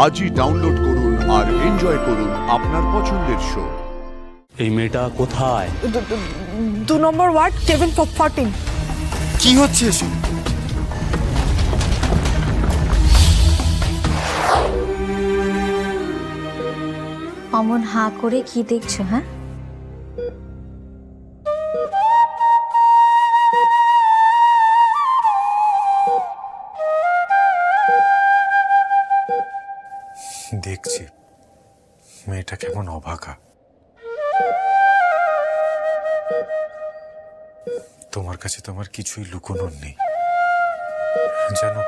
আজই ডাউনলোড করুন আর এনজয় করুন আপনার পছন্দের শো। এই মেয়েটা কোথায়? 2 নম্বর ওয়ার্ড, কেবিন 14। কি হচ্ছে এসব? অমন হাঁ করে কি দেখছো? হ্যাঁ, দেখছি মেয়েটা কেমন অভাগা। তোমার কাছে তোমার কিছুই লুকোনোর নেই। জানো,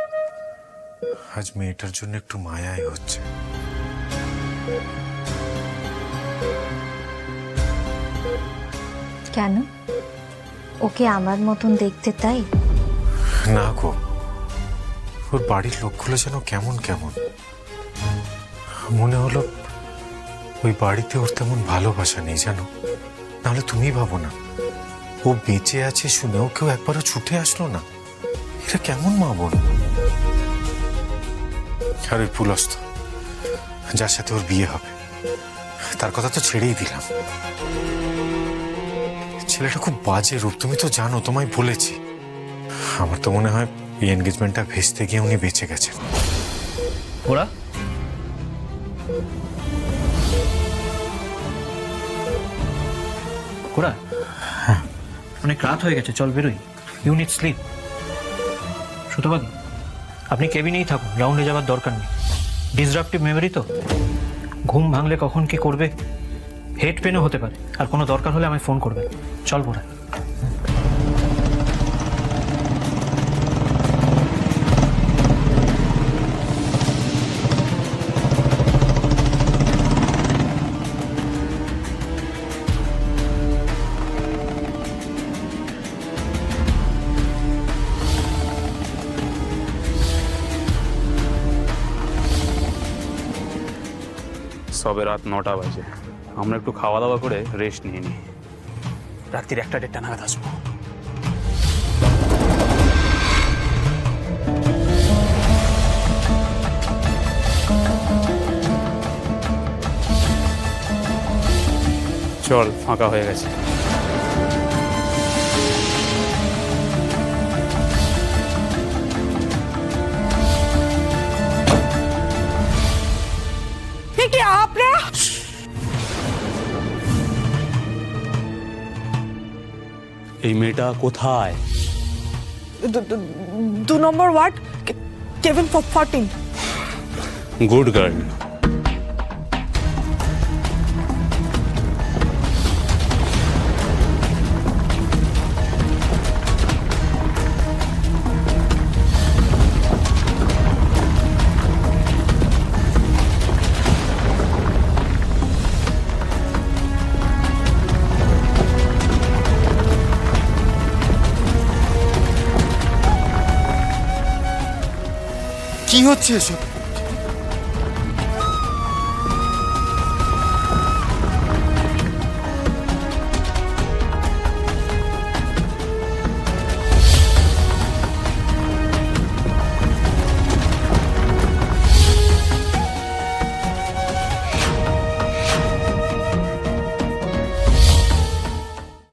আজ মেয়েটার জন্য একটু মায়াই হচ্ছে। কেন? ওকে আমার মতন দেখতে তাই? না গো, ওর বাড়ির লোকগুলো যেন কেমন কেমন। মনে হলো ওই বাড়িতে ওর তেমন ভালোবাসা নেই, জানো। নাহলে তুমি ভাবো না, ও বেঁচে আছে শুনেও কেউ একবারও ছুটে আসলো না। এটা কেমন মা বোন? আর ওই পুলস্ত, যার সাথে ওর বিয়ে হবে, তার কথা তো ছেড়েই দিলাম। ছেলেটা খুব বাজে রূপ, তুমি তো জানো, তোমায় বলেছি। আমার তো মনে হয় এই এনগেজমেন্টটা ভেস্তে গিয়ে উনি বেঁচে গেছেন। ওরা ওরা অনেক রাত হয়ে গেছে, চল বেরোই। Unit slip. সুতোবাদী, আপনি কেবিনেই থাকুন, রাউন্ডে যাওয়ার দরকার নেই। ডিসরাপটিভ মেমোরি তো, ঘুম ভাঙলে কখন কি করবে, হেড পেনও হতে পারে। আর কোনো দরকার হলে আমায় ফোন করবেন। চল বোরা। সবে রাত 9টা বাজে। আমরা একটু খাওয়া দাওয়া করে রেস্ট নিয়ে নিই। রাত্রির 1টা-1:30 নাগাদ আসবো। চল, ফাঁকা হয়ে গেছে। কি আপনারা? এই মেয়েটা কোথায়? 2 নম্বর ওয়ার্ড, কেবিন 14। Good girl. কি হচ্ছে এসব?